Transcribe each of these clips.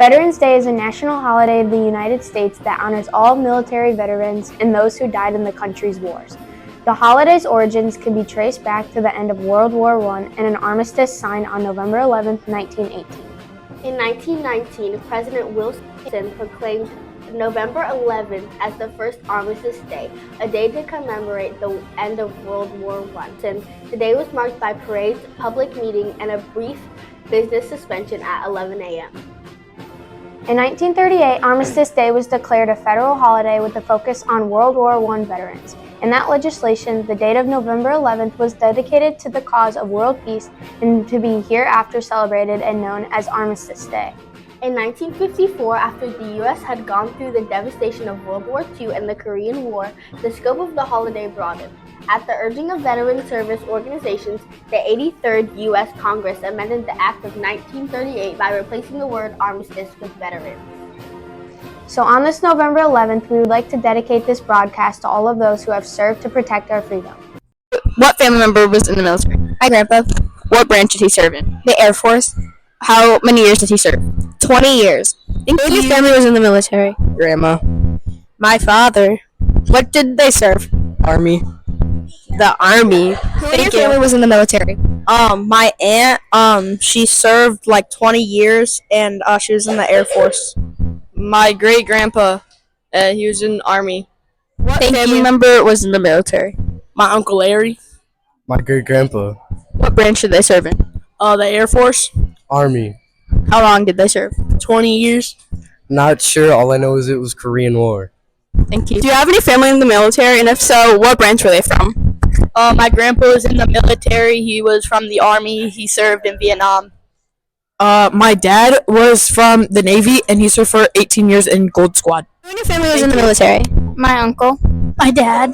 Veterans Day is a national holiday of the United States that honors all military veterans and those who died in the country's wars. The holiday's origins can be traced back to the end of World War I and an armistice signed on November 11, 1918. In 1919, President Wilson proclaimed November 11th as the first Armistice Day, a day to commemorate the end of World War I. The day was marked by parades, public meeting, and a brief business suspension at 11 a.m. In 1938, Armistice Day was declared a federal holiday with a focus on World War I veterans. In that legislation, the date of November 11th was dedicated to the cause of world peace and to be hereafter celebrated and known as Armistice Day. In 1954, after the U.S. had gone through the devastation of World War II and the Korean War, the scope of the holiday broadened. At the urging of veteran service organizations, the 83rd U.S. Congress amended the Act of 1938 by replacing the word armistice with veterans. So on this November 11th, we would like to dedicate this broadcast to all of those who have served to protect our freedom. What family member was in the military? My grandpa. What branch did he serve in? The Air Force. How many years did he serve? 20 years. Thank Whose you. family was in the military? Grandma. My father. What did they serve? Army. The Army. Who in Thank your you. family was in the military? My aunt, she served like 20 years and she was in the Air Force. My great grandpa. He was in the Army. What Thank family you. member was in the military? My Uncle Larry. My great grandpa. What branch did they serve in? The Air Force. Army. How long did they serve? 20 years. Not sure. All I know is it was Korean War. Thank you. Do you have any family in the military? And if so, what branch were they from? My grandpa was in the military. He was from the Army. He served in Vietnam. My dad was from the Navy, and he served for 18 years in Gold Squad. Who in your family was in the military? My uncle, My dad.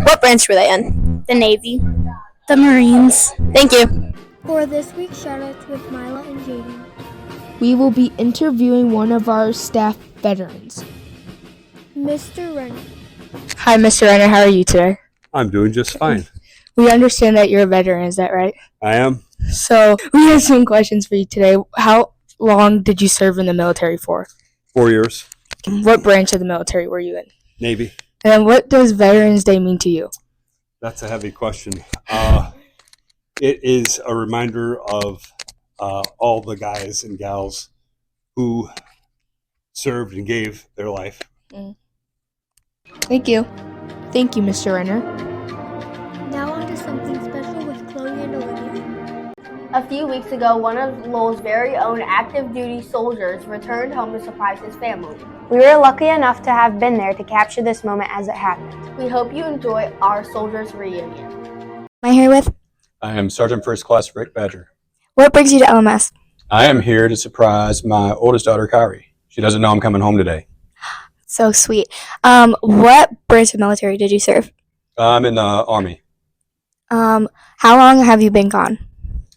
What branch were they in? the Navy. The Marines. Thank you. For this week's shoutouts with Mila and Jaden, we will be interviewing one of our staff veterans. Mr. Renner. Hi, Mr. Renner. How are you today? I'm doing just fine. We understand that you're a veteran. Is that right? I am. So we have some questions for you today. How long did you serve in the military for? 4 years. What branch of the military were you in? Navy. And what does Veterans Day mean to you? That's a heavy question. It is a reminder of all the guys and gals who served and gave their life. Thank you. Thank you, Mr. Renner. Now on to something special with Chloe and Olivia. A few weeks ago, one of Lowell's very own active duty soldiers returned home to surprise his family. We were lucky enough to have been there to capture this moment as it happened. We hope you enjoy our soldiers' reunion. Am I here with? I am Sergeant First Class Rick Badger. What brings you to LMS? I am here to surprise my oldest daughter, Kyrie. She doesn't know I'm coming home today. So sweet. What branch of military did you serve? I'm in the Army. How long have you been gone?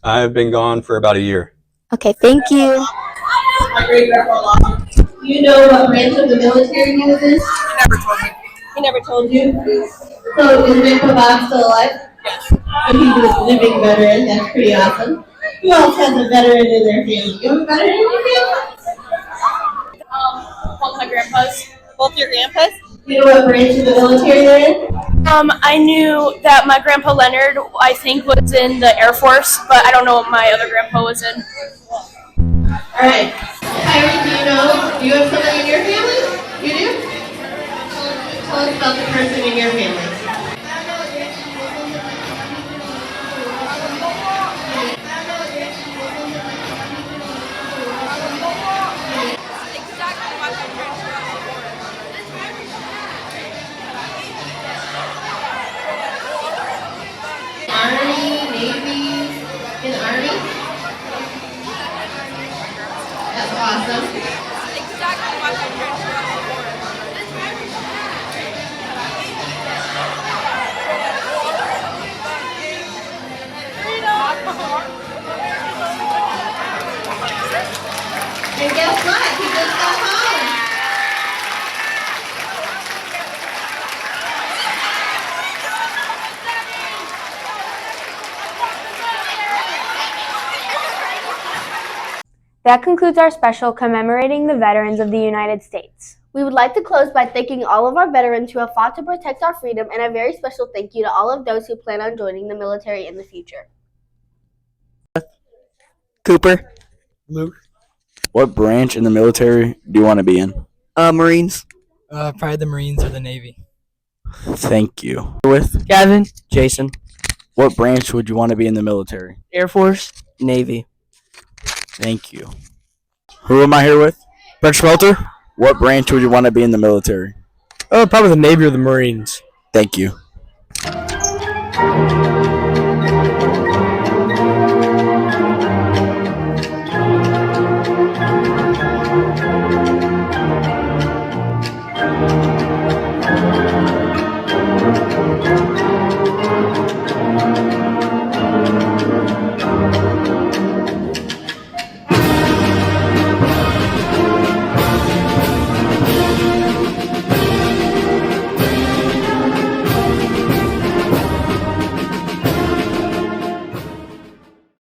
I've been gone for about a year. Okay, thank you. My great grandpa. You know what branch of the military he was in? He never told me. He never told you? So is Grandpa Bob still alive? Yes. So he's a living veteran. That's pretty awesome. Who else has a veteran in their family? You have a veteran in your family? Both my grandpas. Both your grandpas? You know what branch of the military they're in? I knew that my grandpa Leonard, I think, was in the Air Force, but I don't know what my other grandpa was in. All right. Kyrie, do you have somebody in your family? You do? Tell us about the person in your family. Army, Navy, in the Army? That's awesome. And guess what? He just got home. That concludes our special commemorating the veterans of the United States. We would like to close by thanking all of our veterans who have fought to protect our freedom, and a very special thank you to all of those who plan on joining the military in the future. Cooper. Luke. What branch in the military do you want to be in? Marines. Probably the Marines or the Navy. Thank you. With Gavin. Jason. what branch would you want to be in the military? Air Force. Navy. Thank you. Who am I here with? Brett Schmelter. What branch would you want to be in the military? Oh, probably the Navy or the Marines. Thank you.